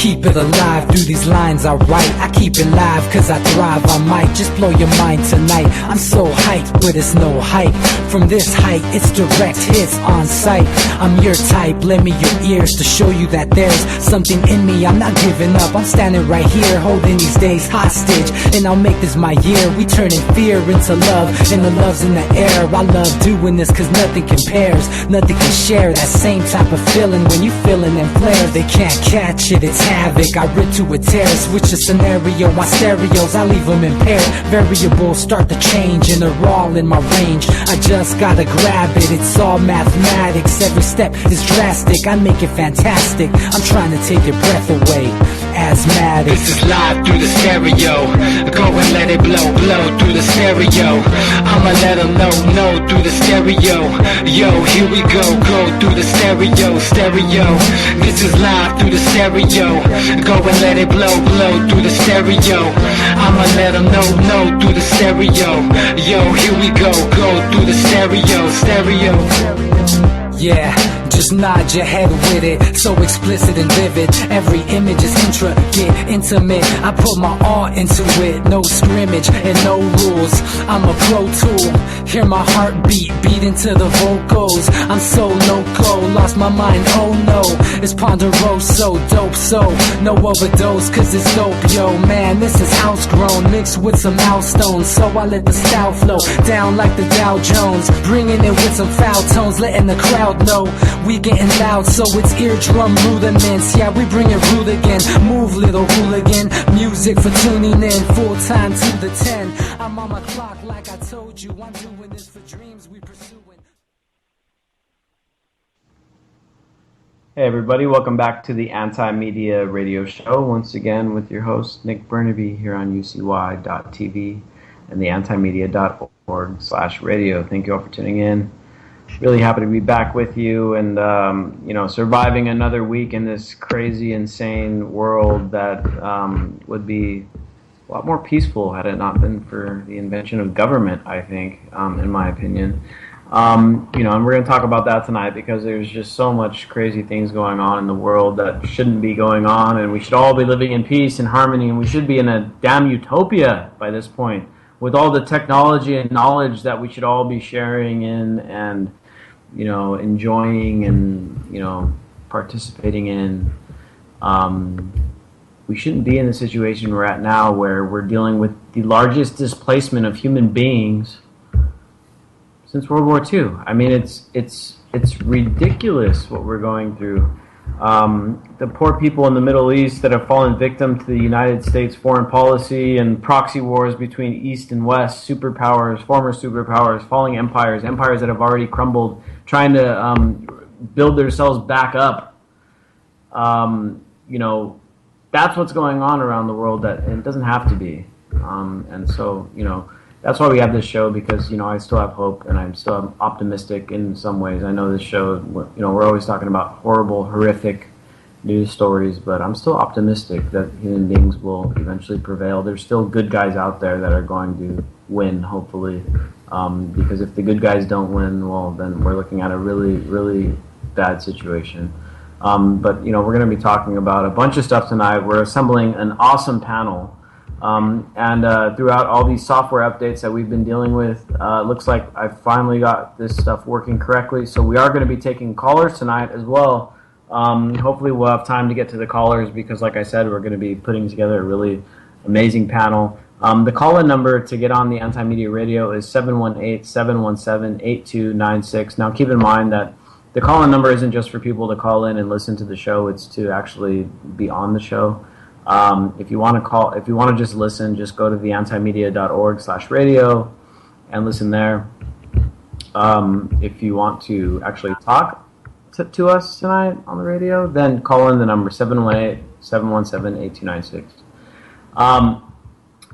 Keep it alive through these lines I write. I keep it live cause I thrive. I might just blow your mind tonight. I'm so hyped, but it's no hype. From this height, it's direct hits on sight. I'm your type, lend me your ears to show you that there's something in me. I'm not giving up, I'm standing right here, holding these days hostage. And I'll make this my year. We turning fear into love, and the love's in the air. I love doing this cause nothing compares. Nothing can share that same type of feeling when you feeling them flares. They can't catch it, it's havoc. I rip to a tear, switch a scenario. My stereos, I leave them impaired. Variables start to change and they're all in my range. I just gotta grab it, it's all mathematics. Every step is drastic, I make it fantastic. I'm trying to take your breath away. Asthmatic. This is live through the stereo. Go and let it blow, blow through the stereo. I'ma let them know through the stereo. Yo, here we go through the stereo, stereo. This is live through the stereo. Go and let it blow, blow through the stereo. I'ma let them know through the stereo. Yo, here we go through the stereo, stereo. Yeah, just nod your head with it, so explicit and vivid. Every image is intricate, intimate. I put my all into it, no scrimmage and no rules. I'm a pro tool, hear my heartbeat, beat into the vocals. I'm so loco, lost my mind, oh no. It's ponderoso, dope, so no overdose, cause it's dope, yo. Man, this is house grown, mixed with some milestones. So I let the style flow down like the Dow Jones, bringing it with some foul tones, letting the crowd know we getting loud, so it's eardrum rudiments. Yeah, we bring it rude again. Move, little hooligan. Music for tuning in, full time to the 10. I'm on my clock like I told you. I'm doing this for dreams we pursuing. Hey everybody, welcome back to the Anti-Media Radio Show. Once again with your host Nick Bernabe here on UCY.tv and the antimedia.org/radio. Thank you all for tuning in. Really happy to be back with you and, surviving another week in this crazy, insane world that would be a lot more peaceful had it not been for the invention of government, I think, in my opinion. And we're going to talk about that tonight because there's just so much crazy things going on in the world that shouldn't be going on, and we should all be living in peace and harmony, and we should be in a damn utopia by this point with all the technology and knowledge that we should all be sharing in and enjoying and, participating in. We shouldn't be in the situation we're at now where we're dealing with the largest displacement of human beings since World War II. I mean, it's ridiculous what we're going through. The poor people in the Middle East that have fallen victim to the United States foreign policy and proxy wars between East and West, superpowers, former superpowers, falling empires that have already crumbled, trying to build themselves back up. That's what's going on around the world. That it doesn't have to be. And so, that's why we have this show, because, I still have hope and I'm still optimistic in some ways. I know this show, we're always talking about horrible, horrific news stories, but I'm still optimistic that human beings will eventually prevail. There's still good guys out there that are going to win, hopefully, because if the good guys don't win, well, then we're looking at a really, really bad situation. But we're going to be talking about a bunch of stuff tonight. We're assembling an awesome panel. And throughout all these software updates that we've been dealing with, it looks like I finally got this stuff working correctly. So we are going to be taking callers tonight as well. Hopefully we'll have time to get to the callers because, like I said, we're going to be putting together a really amazing panel. The call-in number to get on the Anti-Media Radio is 718-717-8296. Now keep in mind that the call-in number isn't just for people to call in and listen to the show. It's to actually be on the show. If you want to just listen, just go to the antimedia.org/radio and listen there. If you want to actually talk to us tonight on the radio, then call in the number 718-717-8296.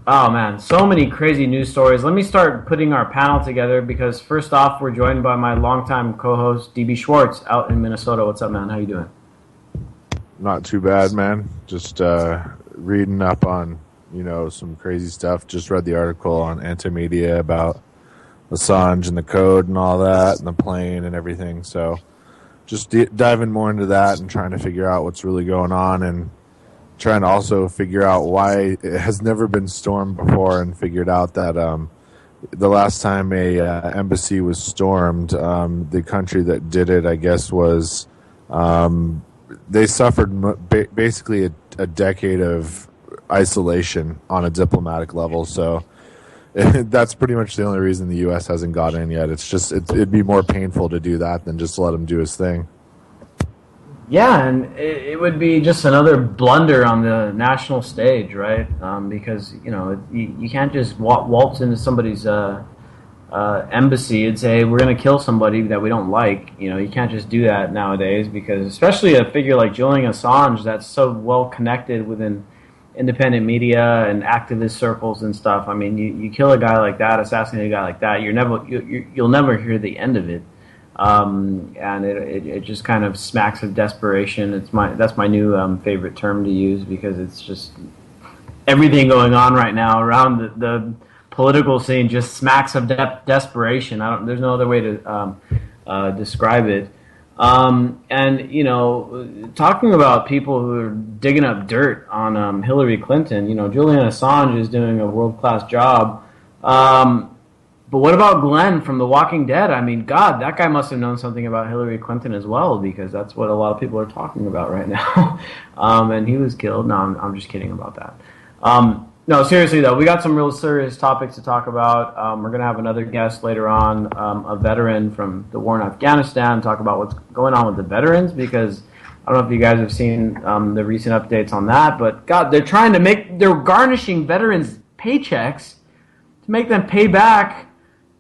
Oh man, so many crazy news stories. Let me start putting our panel together because first off, we're joined by my longtime co-host, DB Schwartz, out in Minnesota. What's up, man? How you doing? Not too bad, man. Just reading up on, some crazy stuff. Just read the article on Antimedia about Assange and the code and all that and the plane and everything. So just diving more into that and trying to figure out what's really going on. And, trying to also figure out why it has never been stormed before, and figured out that the last time a embassy was stormed, the country that did it, I guess, was they suffered basically a decade of isolation on a diplomatic level. So that's pretty much the only reason the U.S. hasn't got in yet. It's just it'd be more painful to do that than just let him do his thing. Yeah, and it would be just another blunder on the national stage, right? Because you can't just waltz into somebody's embassy and say we're going to kill somebody that we don't like. You can't just do that nowadays, because especially a figure like Julian Assange that's so well connected within independent media and activist circles and stuff. I mean, you kill a guy like that, assassinate a guy like that, you'll never hear the end of it. And it just kind of smacks of desperation. That's my new favorite term to use, because it's just everything going on right now around the political scene just smacks of desperation. There's no other way to describe it. And talking about people who are digging up dirt on Hillary Clinton, Julian Assange is doing a world-class job. But what about Glenn from The Walking Dead? I mean, God, that guy must have known something about Hillary Clinton as well, because that's what a lot of people are talking about right now. And he was killed. No, I'm just kidding about that. No, seriously, though, we got some real serious topics to talk about. We're going to have another guest later on, a veteran from the war in Afghanistan, talk about what's going on with the veterans, because I don't know if you guys have seen the recent updates on that, but God, they're garnishing veterans' paychecks to make them pay back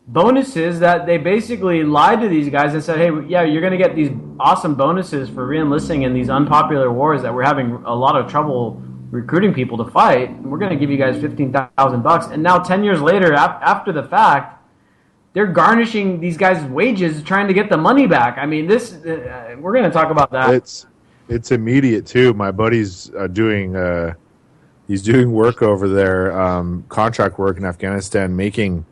bonuses that they basically lied to these guys and said, hey, yeah, you're going to get these awesome bonuses for re-enlisting in these unpopular wars that we're having a lot of trouble recruiting people to fight. We're going to give you guys $15,000. And now 10 years later, after the fact, they're garnishing these guys' wages trying to get the money back. I mean, we're going to talk about that. It's immediate, too. My buddy's doing work over there, contract work in Afghanistan, making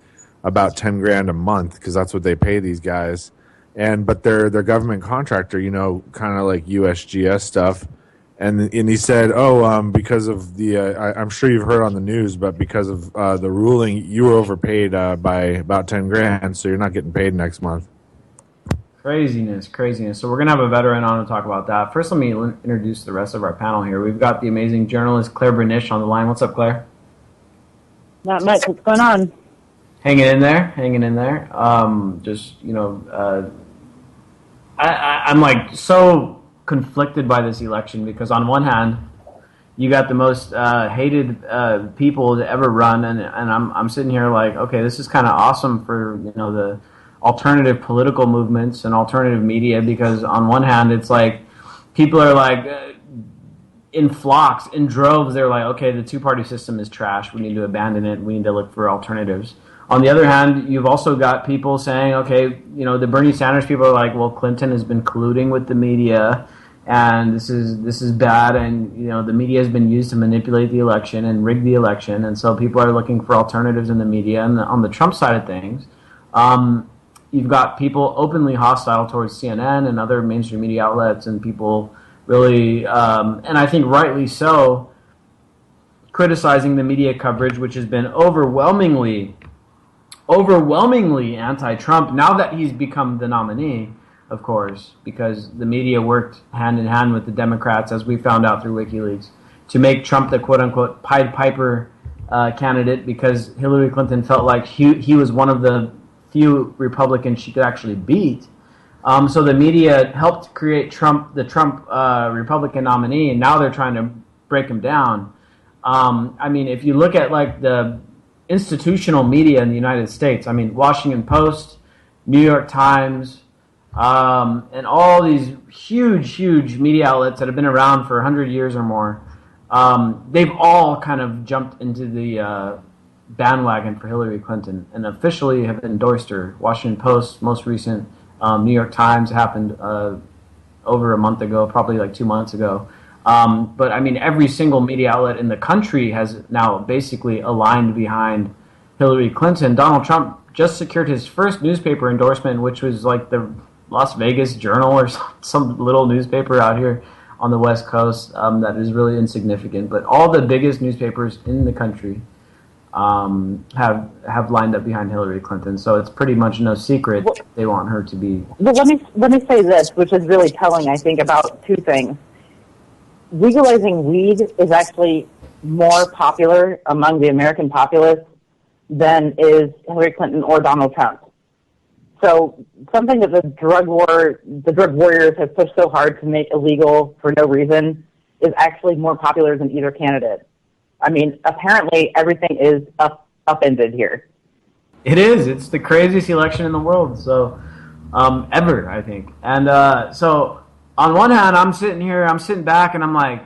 about $10,000 a month, because that's what they pay these guys. But they're government contractor, kind of like USGS stuff. And he said, because of the, I'm sure you've heard on the news, but because of the ruling, you were overpaid by about $10,000, so you're not getting paid next month. Craziness. So we're going to have a veteran on to talk about that. First, let me introduce the rest of our panel here. We've got the amazing journalist Claire Bernish on the line. What's up, Claire? Not much. What's going on? Hanging in there. I'm like so conflicted by this election, because on one hand, you got the most hated people to ever run, and I'm sitting here like, okay, this is kind of awesome for the alternative political movements and alternative media, because on one hand, it's like people are like in flocks, in droves. They're like, okay, the two-party system is trash. We need to abandon it. We need to look for alternatives. On the other hand, you've also got people saying, okay, the Bernie Sanders people are like, well, Clinton has been colluding with the media, and this is bad, and the media has been used to manipulate the election and rig the election, and so people are looking for alternatives in the media. And on the Trump side of things, you've got people openly hostile towards CNN and other mainstream media outlets, and people really, and I think rightly so, criticizing the media coverage, which has been overwhelmingly anti-Trump, now that he's become the nominee, of course, because the media worked hand in hand with the Democrats, as we found out through WikiLeaks, to make Trump the quote-unquote Pied Piper candidate, because Hillary Clinton felt like he was one of the few Republicans she could actually beat. So the media helped create the Trump Republican nominee, and now they're trying to break him down. I mean, if you look at like the institutional media in the United States, I mean, Washington Post, New York Times, and all these huge media outlets that have been around for 100 years or more, they've all kind of jumped into the bandwagon for Hillary Clinton and officially have endorsed her. Washington Post, most recent, New York Times happened over a month ago, probably like 2 months ago. But I mean, every single media outlet in the country has now basically aligned behind Hillary Clinton. Donald Trump just secured his first newspaper endorsement, which was like the Las Vegas Journal or some little newspaper out here. on the West Coast that is really insignificant. But all the biggest newspapers in the country have lined up behind Hillary Clinton. So it's pretty much no secret they want her to be. But let me say this, which is really telling, I think, about two things. Legalizing weed is actually more popular among the American populace than is Hillary Clinton or Donald Trump. So something that the drug warriors have pushed so hard to make illegal for no reason is actually more popular than either candidate. I mean, apparently everything is upended here. It is. It's the craziest election in the world. So ever, I think. And so on one hand, I'm sitting back, and I'm like,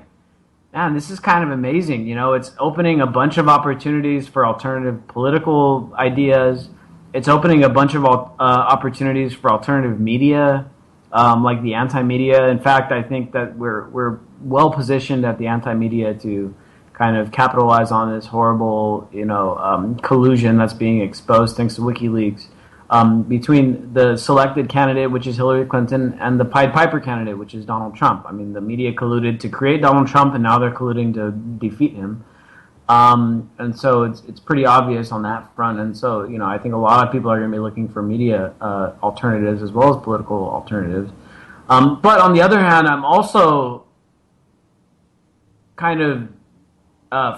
man, this is kind of amazing. You know, it's opening a bunch of opportunities for alternative political ideas. It's opening a bunch of opportunities for alternative media, like the anti-media. In fact, I think that we're well positioned at the anti-media to kind of capitalize on this horrible, collusion that's being exposed thanks to WikiLeaks between the selected candidate, which is Hillary Clinton, and the Pied Piper candidate, which is Donald Trump. I mean, the media colluded to create Donald Trump, and now they're colluding to defeat him. And so it's pretty obvious on that front. And so, I think a lot of people are going to be looking for media alternatives as well as political alternatives. But on the other hand, I'm also kind of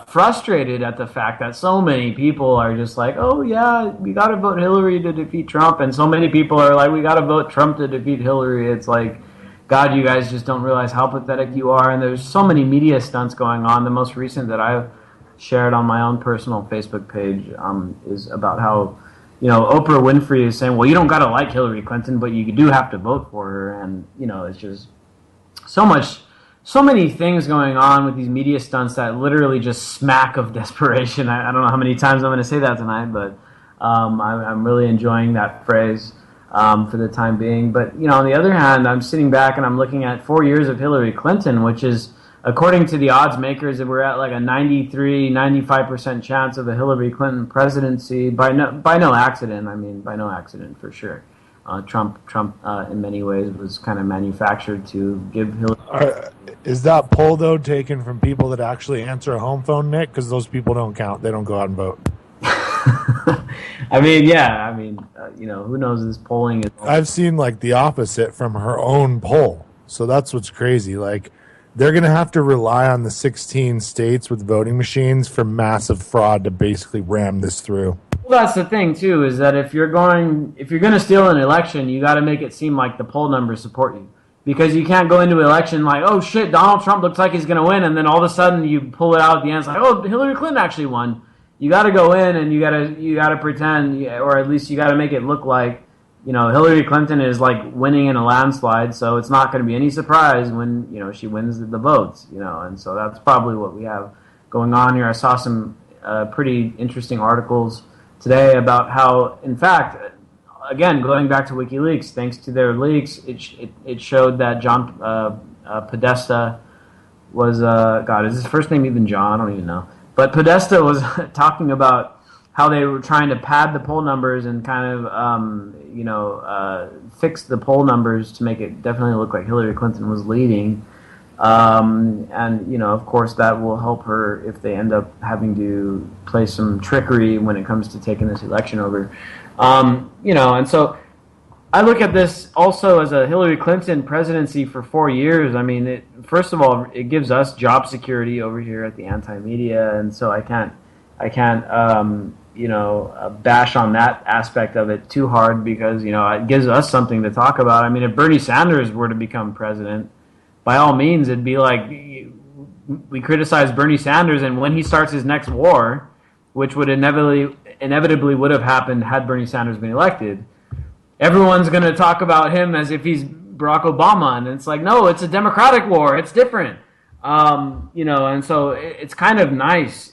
frustrated at the fact that so many people are just like, oh yeah, we got to vote Hillary to defeat Trump. And so many people are like, we got to vote Trump to defeat Hillary. It's like, God, you guys just don't realize how pathetic you are. And there's so many media stunts going on. The most recent that I've shared on my own personal Facebook page is about how, Oprah Winfrey is saying, well, you don't got to like Hillary Clinton, but you do have to vote for her. And, it's just so many things going on with these media stunts that literally just smack of desperation. I don't know how many times I'm going to say that tonight, but I'm really enjoying that phrase for the time being. But, on the other hand, I'm sitting back and I'm looking at 4 years of Hillary Clinton, which is, according to the odds makers, we're at like a 95% chance of a Hillary Clinton presidency by no accident. I mean, by no accident for sure. Trump, in many ways, was kind of manufactured to give Hillary. Is that poll though taken from people that actually answer a home phone, Nick? Because those people don't count; they don't go out and vote. I mean, yeah. Who knows? This polling is. I've seen like the opposite from her own poll, so that's what's crazy. Like, they're going to have to rely on the 16 states with voting machines for massive fraud to basically ram this through. Well, that's the thing too, is that if you're going to steal an election, you got to make it seem like the poll numbers support you, because you can't go into an election like, oh shit, Donald Trump looks like he's going to win, and then all of a sudden you pull it out at the end, it's like, oh, Hillary Clinton actually won. You got to go in and you got to pretend, or at least you got to make it look like, Hillary Clinton is like winning in a landslide, so it's not going to be any surprise when she wins the votes, and so that's probably what we have going on here. I saw some pretty interesting articles today about how, in fact, again, going back to WikiLeaks, thanks to their leaks, it showed that John Podesta was, God, is his first name even John? I don't even know. But Podesta was talking about how they were trying to pad the poll numbers and kind of, fix the poll numbers to make it definitely look like Hillary Clinton was leading. And, of course, that will help her if they end up having to play some trickery when it comes to taking this election over. And so I look at this also as a Hillary Clinton presidency for 4 years. I mean, first of all, it gives us job security over here at the anti-media, and so I can't bash on that aspect of it too hard, because, it gives us something to talk about. I mean, if Bernie Sanders were to become president, by all means, it'd be like we criticize Bernie Sanders, and when he starts his next war, which would inevitably would have happened had Bernie Sanders been elected, everyone's going to talk about him as if he's Barack Obama, and it's like, no, it's a democratic war, it's different. And so it's kind of nice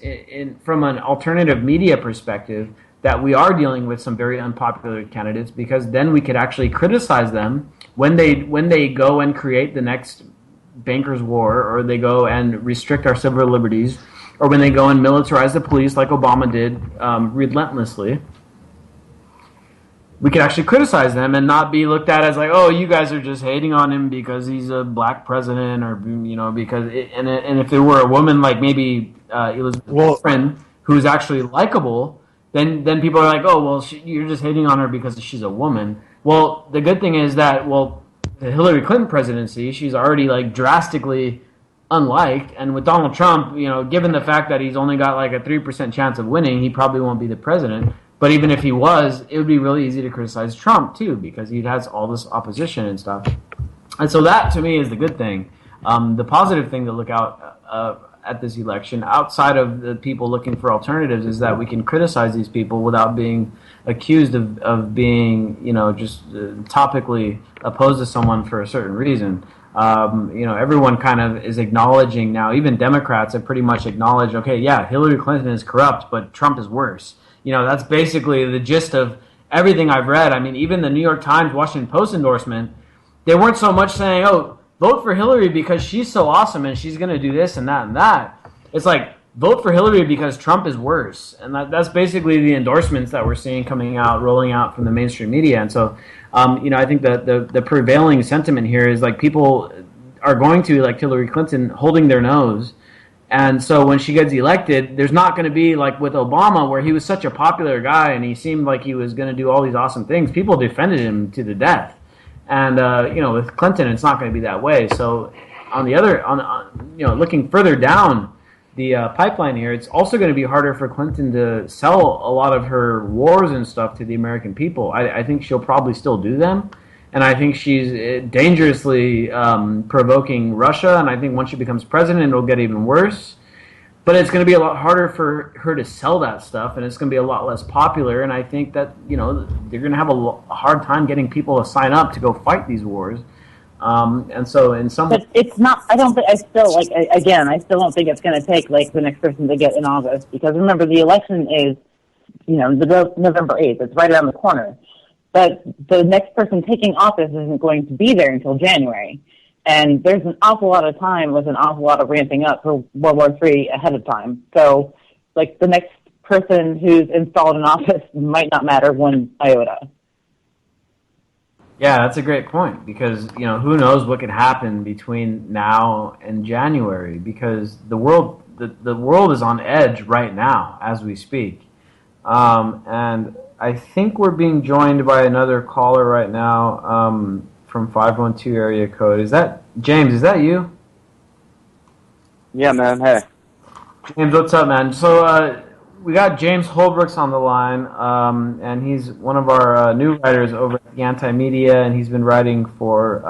from an alternative media perspective that we are dealing with some very unpopular candidates, because then we could actually criticize them when they go and create the next bankers war, or they go and restrict our civil liberties, or when they go and militarize the police like Obama did relentlessly. we could actually criticize them and not be looked at as like, oh, you guys are just hating on him because he's a black president, or because and if there were a woman like maybe Elizabeth Warren who's actually likable, then people are like, oh, well, you're just hating on her because she's a woman. Well, the good thing is that the Hillary Clinton presidency, she's already like drastically unliked, and with Donald Trump, given the fact that he's only got like a 3% chance of winning, he probably won't be the president. But even if he was, it would be really easy to criticize Trump too, because he has all this opposition and stuff. And so that, to me, is the good thing. The positive thing to look out at this election, outside of the people looking for alternatives, is that we can criticize these people without being accused of being, just topically opposed to someone for a certain reason. Everyone kind of is acknowledging now, even Democrats have pretty much acknowledged, okay, yeah, Hillary Clinton is corrupt, but Trump is worse. That's basically the gist of everything I've read. I mean, even the New York Times, Washington Post endorsement, they weren't so much saying, oh, vote for Hillary because she's so awesome and she's going to do this and that and that. It's like, vote for Hillary because Trump is worse. And that's basically the endorsements that we're seeing rolling out from the mainstream media. And so, I think that the prevailing sentiment here is like people are going to, like Hillary Clinton, holding their nose. And so when she gets elected, there's not going to be like with Obama, where he was such a popular guy and he seemed like he was going to do all these awesome things. People defended him to the death. And, with Clinton, it's not going to be that way. So looking further down the pipeline here, it's also going to be harder for Clinton to sell a lot of her wars and stuff to the American people. I think she'll probably still do them. And I think she's dangerously provoking Russia. And I think once she becomes president, it'll get even worse. But it's going to be a lot harder for her to sell that stuff, and it's going to be a lot less popular. And I think that, they're going to have a hard time getting people to sign up to go fight these wars. And so in some... But it's not... I don't think... I still don't think it's going to take, like, the next person to get in office. Because remember, the election is, November 8th. It's right around the corner. But the next person taking office isn't going to be there until January. And there's an awful lot of time with an awful lot of ramping up for World War III ahead of time. So, like, the next person who's installed in office might not matter one iota. Yeah, that's a great point, because, who knows what could happen between now and January, because the world is on edge right now as we speak. And I think we're being joined by another caller right now from 512 area code. Is that James? Is that you? Yeah, man. Hey. James, what's up, man? So we got James Holbrooks on the line, and he's one of our new writers over at the Anti-Media, and he's been writing for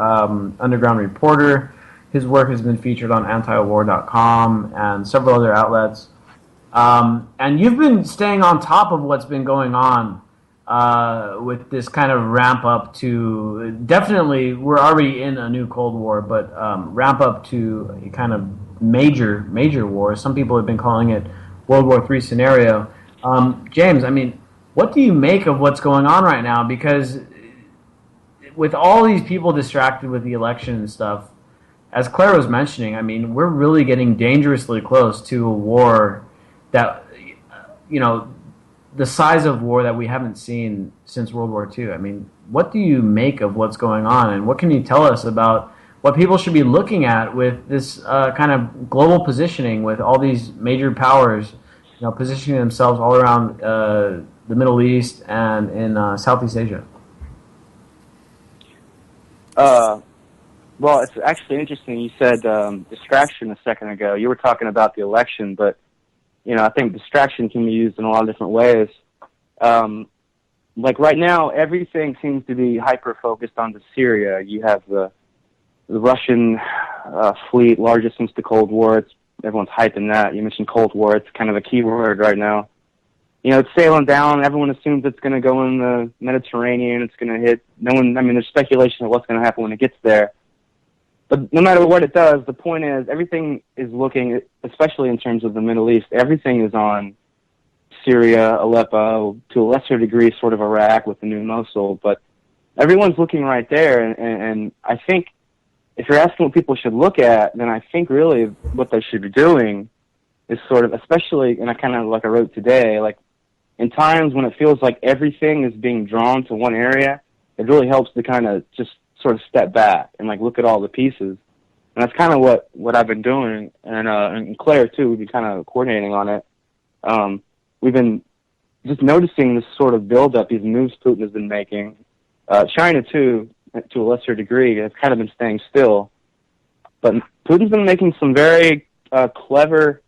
Underground Reporter. His work has been featured on antiwar.com and several other outlets. And you've been staying on top of what's been going on with this kind of ramp up to, definitely we're already in a new Cold War, but ramp up to a kind of major war. Some people have been calling it World War III scenario. James, I mean, what do you make of what's going on right now? Because with all these people distracted with the election and stuff, as Claire was mentioning, I mean, we're really getting dangerously close to a war that, the size of war that we haven't seen since World War II. I mean, what do you make of what's going on, and what can you tell us about what people should be looking at with this kind of global positioning, with all these major powers, positioning themselves all around the Middle East and in Southeast Asia? Well, it's actually interesting. You said distraction a second ago. You were talking about the election, but I think distraction can be used in a lot of different ways. Like right now, everything seems to be hyper-focused onto Syria. You have the Russian fleet, largest since the Cold War. Everyone's hyping that. You mentioned Cold War. It's kind of a key word right now. It's sailing down. Everyone assumes it's going to go in the Mediterranean. It's going to hit. There's speculation of what's going to happen when it gets there. But no matter what it does, the point is everything is looking, especially in terms of the Middle East, everything is on Syria, Aleppo, to a lesser degree sort of Iraq with the new Mosul. But everyone's looking right there, and I think if you're asking what people should look at, then I think really what they should be doing is sort of, especially, and I kind of, like I wrote today, like in times when it feels like everything is being drawn to one area, it really helps to kind of just sort of step back and like look at all the pieces. And that's kind of what I've been doing. And Claire too, we've been kind of coordinating on it. We've been just noticing this sort of build-up, these moves Putin has been making. China too, to a lesser degree, has kind of been staying still. But Putin's been making some very clever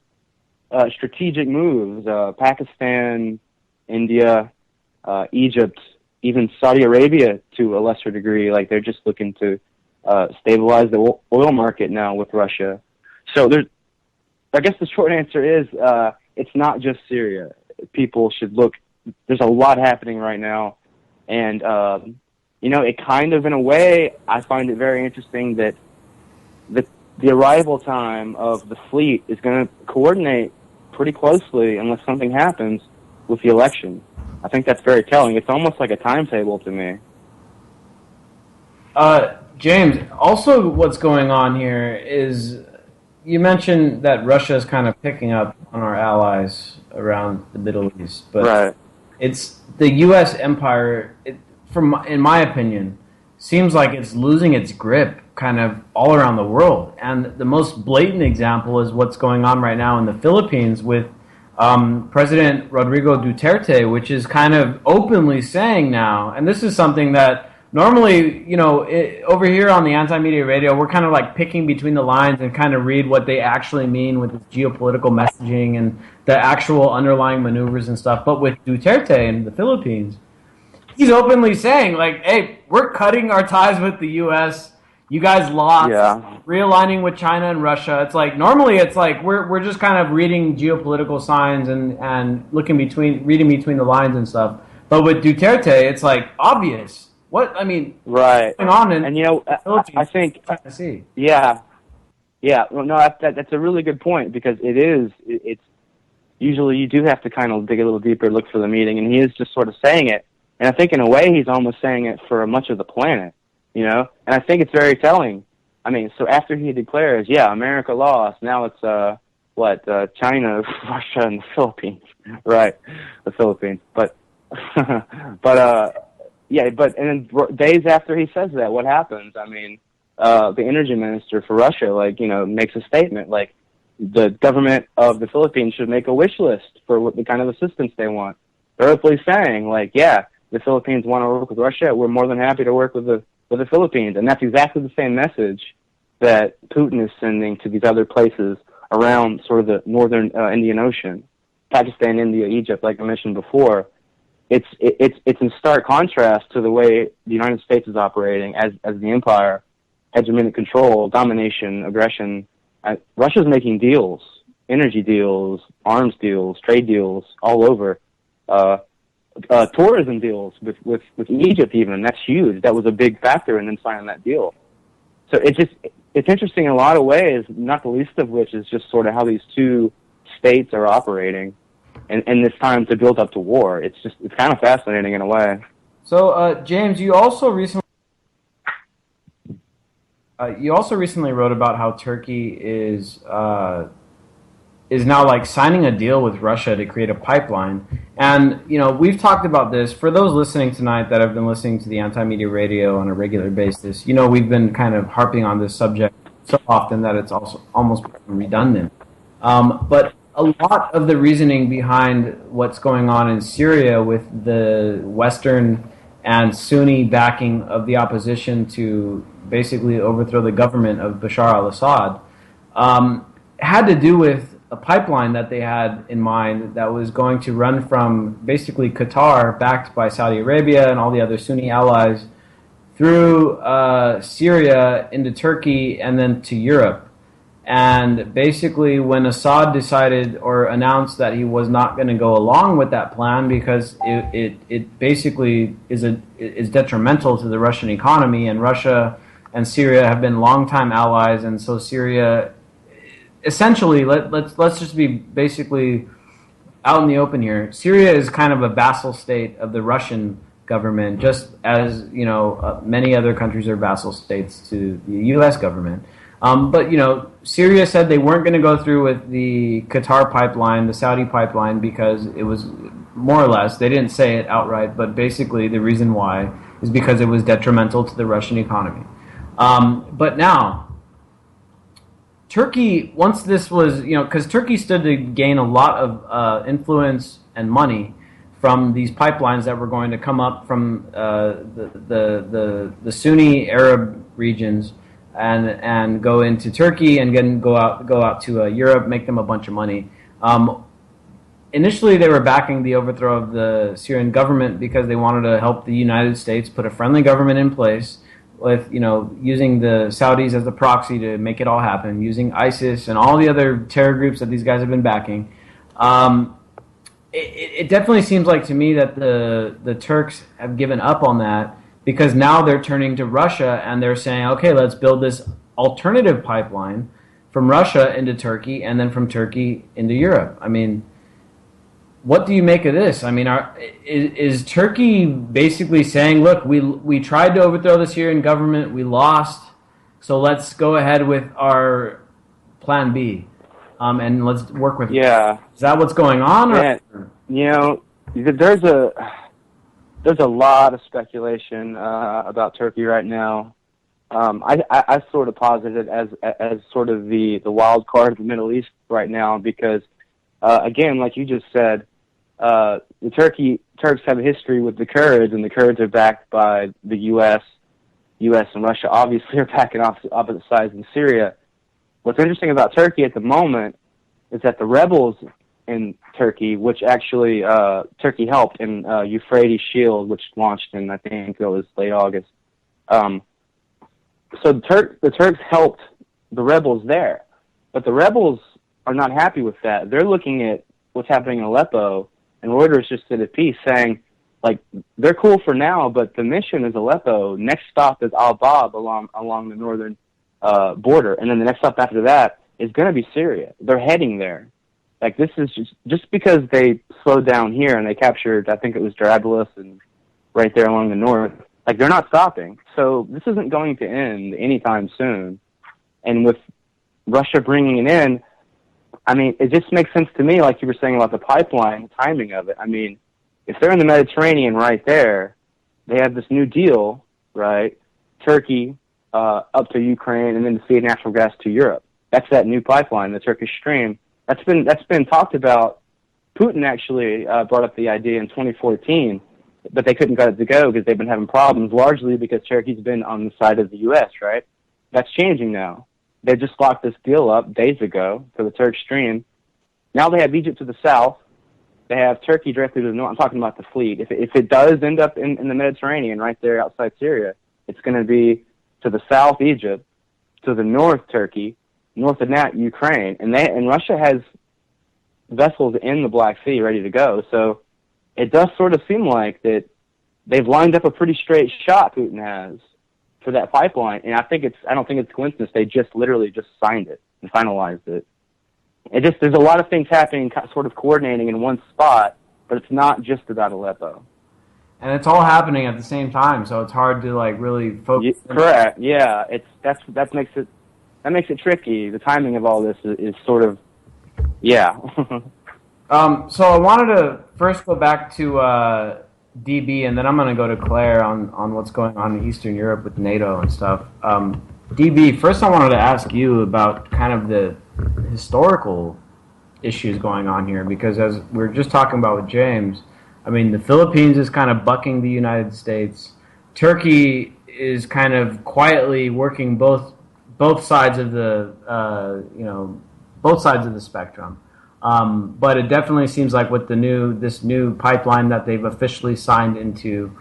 strategic moves. Pakistan, India, Egypt, even Saudi Arabia to a lesser degree. Like they're just looking to stabilize the oil market now with Russia. So I guess the short answer is it's not just Syria. People should look. There's a lot happening right now, and it kind of, in a way, I find it very interesting that the arrival time of the fleet is going to coordinate pretty closely, unless something happens, with the election. I think that's very telling. It's almost like a timetable to me. James, also what's going on here is, you mentioned that Russia is kind of picking up on our allies around the Middle East, but right. It's the U.S. empire, in my opinion, seems like it's losing its grip kind of all around the world. And the most blatant example is what's going on right now in the Philippines with President Rodrigo Duterte, which is kind of openly saying now, and this is something that normally, over here on the Anti-Media Radio, we're kind of like picking between the lines and kind of read what they actually mean with this geopolitical messaging and the actual underlying maneuvers and stuff. But with Duterte in the Philippines, he's openly saying, like, hey, we're cutting our ties with the U.S., you guys lost, realigning with China and Russia. It's like, normally it's like we're just kind of reading geopolitical signs and reading between the lines and stuff. But with Duterte, it's like obvious. Right. What's going on in the Philippines? I think, to see. Yeah. Well, no, that's a really good point, because it's usually you do have to kind of dig a little deeper, look for the meaning, and he is just sort of saying it. And I think in a way he's almost saying it for much of the planet, and I think it's very telling. So after he declares, America lost, now it's, China, Russia, and the Philippines. Right, the Philippines. But and then days after he says that, what happens? The energy minister for Russia, makes a statement, like, the government of the Philippines should make a wish list for what the kind of assistance they want. They're openly saying, the Philippines want to work with Russia, we're more than happy to work with the Philippines. And that's exactly the same message that Putin is sending to these other places around sort of the northern Indian Ocean. Pakistan, India, Egypt, like I mentioned before. It's in stark contrast to the way the United States is operating as the empire, hegemonic control, domination, aggression. Russia's making deals, energy deals, arms deals, trade deals all over. Tourism deals with Egypt even. That's huge. That was a big factor in them signing that deal. So it's interesting in a lot of ways, not the least of which is just sort of how these two states are operating. And this time to build up to war. It's kind of fascinating in a way. So, James, you also recently wrote about how Turkey is now signing a deal with Russia to create a pipeline. And we've talked about this. For those listening tonight that have been listening to the Anti-Media Radio on a regular basis, we've been kind of harping on this subject so often that it's also almost redundant. But a lot of the reasoning behind what's going on in Syria with the Western and Sunni backing of the opposition to basically overthrow the government of Bashar al-Assad had to do with a pipeline that they had in mind that was going to run from basically Qatar, backed by Saudi Arabia and all the other Sunni allies, through Syria into Turkey and then to Europe. And basically, when Assad decided or announced that he was not going to go along with that plan because it basically is detrimental to the Russian economy, and Russia and Syria have been longtime allies, and so Syria, essentially, let's just be basically out in the open here. Syria is kind of a vassal state of the Russian government, just as many other countries are vassal states to the U.S. government. But Syria said they weren't going to go through with the Qatar pipeline, the Saudi pipeline, because it was more or less. They didn't say it outright, but basically the reason why is because it was detrimental to the Russian economy. But now, Turkey, once this was, because Turkey stood to gain a lot of influence and money from these pipelines that were going to come up from the Sunni Arab regions and go into Turkey and then go out to Europe, make them a bunch of money. Initially, they were backing the overthrow of the Syrian government because they wanted to help the United States put a friendly government in place with, using the Saudis as the proxy to make it all happen, using ISIS and all the other terror groups that these guys have been backing. It definitely seems like to me that the Turks have given up on that because now they're turning to Russia and they're saying, okay, let's build this alternative pipeline from Russia into Turkey and then from Turkey into Europe. I mean, what do you make of this? I mean, is Turkey basically saying, look, we tried to overthrow the Syrian government, we lost, so let's go ahead with our plan B, and let's work with it. Yeah. Is that what's going on? Yeah. There's a lot of speculation about Turkey right now. I sort of posit it as sort of the wild card of the Middle East right now because, again, like you just said, the Turks have a history with the Kurds, and the Kurds are backed by the U.S. And Russia obviously are backing opposite sides in Syria. What's interesting about Turkey at the moment is that the rebels in Turkey, which actually Turkey helped in Euphrates Shield, which launched in, I think it was late August. So the Turks helped the rebels there, but the rebels are not happy with that. They're looking at what's happening in Aleppo, and Reuters just did a piece saying, like, they're cool for now, but the mission is Aleppo. Next stop is Al-Bab along the northern border, and then the next stop after that is going to be Syria. They're heading there. Like, this is just because they slowed down here and they captured, I think it was Jarablus and right there along the north, like, they're not stopping. So this isn't going to end anytime soon. And with Russia bringing it in, I mean, it just makes sense to me, like you were saying about the pipeline, the timing of it. I mean, if they're in the Mediterranean right there, they have this new deal, right? Turkey up to Ukraine and then to feed natural gas to Europe. That's that new pipeline, the Turkish Stream. That's been talked about. Putin actually brought up the idea in 2014, but they couldn't get it to go because they've been having problems, largely because Turkey's been on the side of the U.S., right? That's changing now. They just locked this deal up days ago for the Turkish Stream. Now they have Egypt to the south. They have Turkey directly to the north. I'm talking about the fleet. If it does end up in the Mediterranean right there outside Syria, it's going to be to the south Egypt, to the north Turkey, north of that Ukraine. And Russia has vessels in the Black Sea ready to go. So it does sort of seem like that they've lined up a pretty straight shot, Putin has, for that pipeline, and I don't think it's coincidence. They just literally just signed it and finalized it. There's a lot of things happening, sort of coordinating in one spot, but it's not just about Aleppo. And it's all happening at the same time, so it's hard to like really focus. Correct. Yeah, that makes it tricky. The timing of all this is sort of, yeah. So I wanted to first go back to DB, and then I'm going to go to Claire on what's going on in Eastern Europe with NATO and stuff. DB, first I wanted to ask you about kind of the historical issues going on here, because as we were just talking about with James, I mean, the Philippines is kind of bucking the United States. Turkey is kind of quietly working both sides of the both sides of the spectrum. But it definitely seems like with this new pipeline that they've officially signed into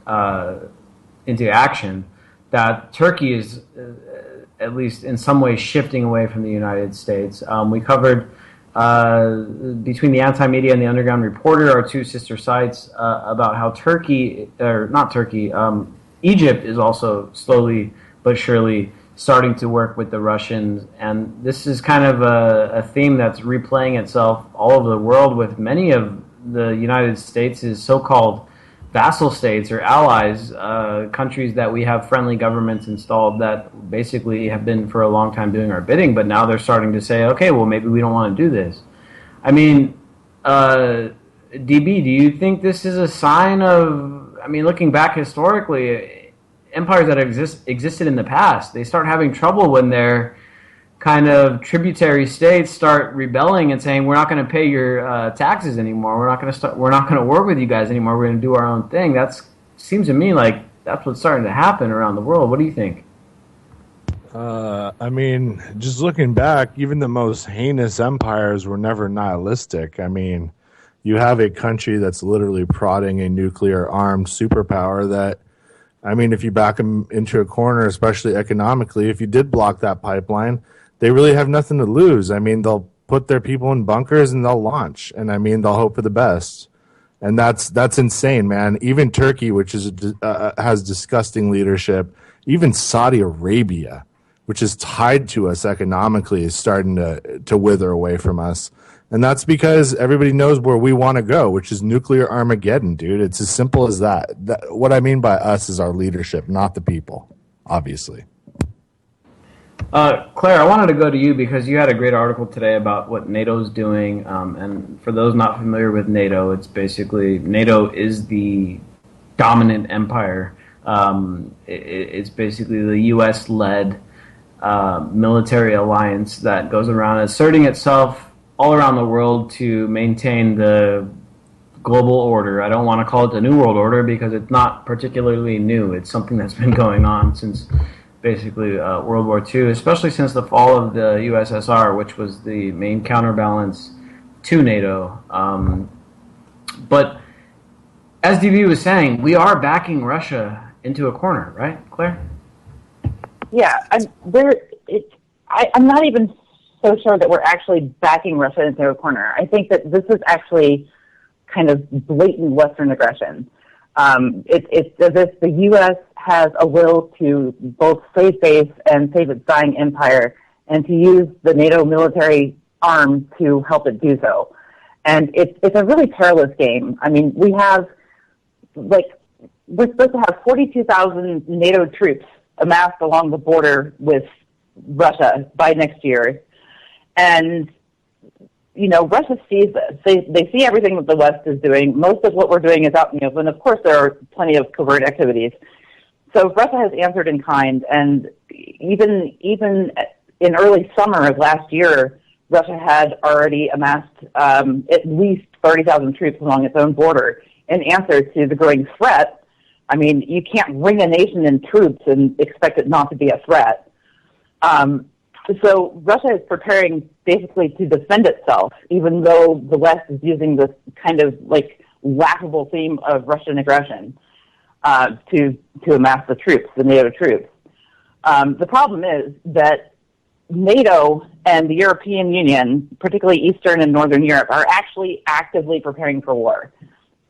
action, that Turkey is at least in some way shifting away from the United States. We covered between the Anti-Media and the Underground Reporter, our two sister sites, about how Egypt is also slowly but surely starting to work with the Russians, and this is kind of a theme that's replaying itself all over the world with many of the United States' so-called vassal states or allies, countries that we have friendly governments installed that basically have been for a long time doing our bidding, but now they're starting to say, okay, well, maybe we don't want to do this. I mean, DB, do you think this is a sign of? I mean, looking back historically, empires that existed in the past, they start having trouble when their kind of tributary states start rebelling and saying, "We're not going to pay your taxes anymore. We're not going to work with you guys anymore. We're going to do our own thing." That seems to me like that's what's starting to happen around the world. What do you think? I mean, just looking back, even the most heinous empires were never nihilistic. I mean, you have a country that's literally prodding a nuclear armed superpower that, I mean, if you back them into a corner, especially economically, if you did block that pipeline, they really have nothing to lose. I mean, they'll put their people in bunkers and they'll launch. And I mean, they'll hope for the best. And that's insane, man. Even Turkey, which is has disgusting leadership, even Saudi Arabia, which is tied to us economically, is starting to wither away from us. And that's because everybody knows where we want to go, which is nuclear Armageddon, dude. It's as simple as that. What I mean by us is our leadership, not the people, obviously. Claire, I wanted to go to you because you had a great article today about what NATO's doing. And for those not familiar with NATO, it's basically NATO is the dominant empire. It's basically the U.S.-led military alliance that goes around asserting itself all around the world to maintain the global order. I don't want to call it the New World Order because it's not particularly new. It's something that's been going on since basically World War II, especially since the fall of the USSR, which was the main counterbalance to NATO. But as DB was saying, we are backing Russia into a corner, right, Claire? Yeah, I'm not even so sure that we're actually backing Russia into a corner. I think that this is actually kind of blatant Western aggression. It's as if the U.S. has a will to both save face and save its dying empire, and to use the NATO military arm to help it do so. And it's a really perilous game. I mean, we're supposed to have 42,000 NATO troops amassed along the border with Russia by next year. And, you know, Russia sees this. They see everything that the West is doing. Most of what we're doing is out in the open. Of course, there are plenty of covert activities. So Russia has answered in kind. And even in early summer of last year, Russia had already amassed at least 30,000 troops along its own border in answer to the growing threat. I mean, you can't ring a nation in troops and expect it not to be a threat. So Russia is preparing basically to defend itself, even though the West is using this kind of like laughable theme of Russian aggression to amass the troops, the NATO troops. The problem is that NATO and the European Union, particularly Eastern and Northern Europe, are actually actively preparing for war.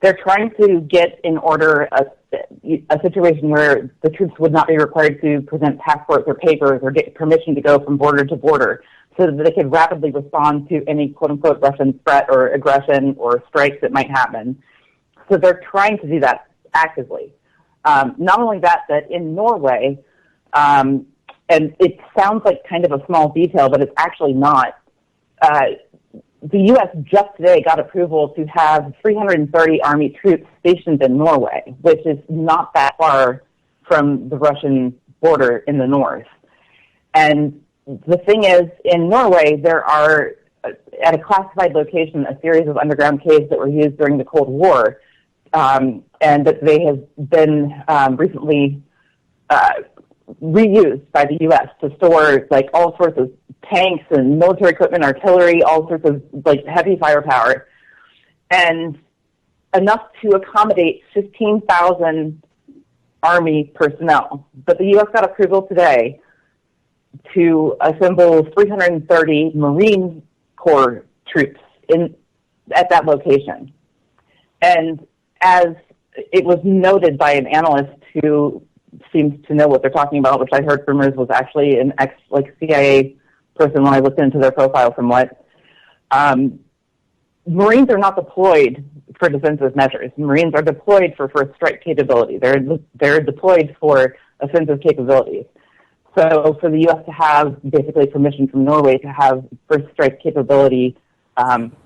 They're trying to get in order a situation where the troops would not be required to present passports or papers or get permission to go from border to border, so that they could rapidly respond to any quote-unquote Russian threat or aggression or strikes that might happen. So they're trying to do that actively. Not only that in Norway, and it sounds like kind of a small detail, but it's actually not, the U.S. just today got approval to have 330 Army troops stationed in Norway, which is not that far from the Russian border in the north. And the thing is, in Norway, there are, at a classified location, a series of underground caves that were used during the Cold War, and that they have been recently reused by the U.S. to store like all sorts of tanks and military equipment, artillery, all sorts of like heavy firepower, and enough to accommodate 15,000 Army personnel. But the U.S. got approval today to assemble 330 Marine Corps troops at that location. And as it was noted by an analyst who seems to know what they're talking about, which I heard rumors was actually an CIA person when I looked into their profile somewhat. Marines are not deployed for defensive measures. Marines are deployed for first strike capability. They're deployed for offensive capabilities. So for the U.S. to have basically permission from Norway to have first strike capability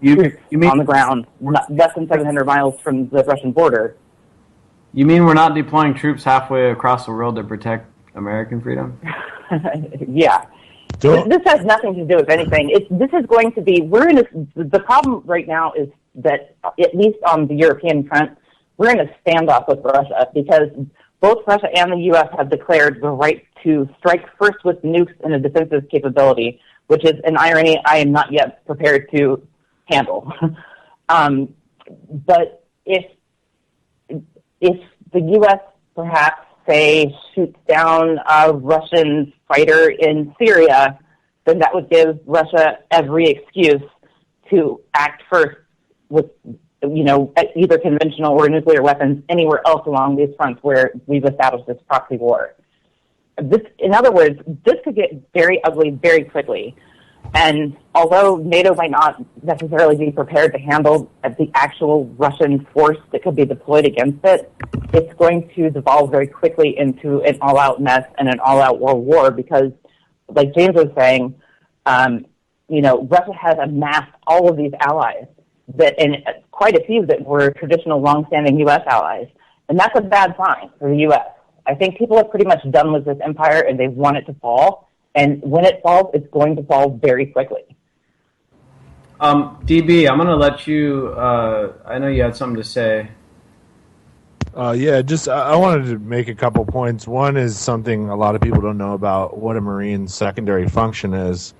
You mean on the ground, less than 700 miles from the Russian border. You mean we're not deploying troops halfway across the world to protect American freedom? Yeah. But this has nothing to do with anything. This is going to be, the problem right now is that, at least on the European front, we're in a standoff with Russia because both Russia and the U.S. have declared the right to strike first with nukes and a defensive capability, which is an irony I am not yet prepared to handle. But if the U.S. perhaps, say, shoots down a Russian fighter in Syria, then that would give Russia every excuse to act first with, either conventional or nuclear weapons anywhere else along these fronts where we've established this proxy war. In other words, this could get very ugly very quickly. And although NATO might not necessarily be prepared to handle the actual Russian force that could be deployed against it, it's going to devolve very quickly into an all-out mess and an all-out world war because, like James was saying, Russia has amassed all of these allies, and quite a few that were traditional, long-standing U.S. allies. And that's a bad sign for the U.S. I think people are pretty much done with this empire and they want it to fall. And when it falls, it's going to fall very quickly. DB, I'm going to let you, I know you had something to say. I wanted to make a couple points. One is something a lot of people don't know about what a Marine's secondary function is.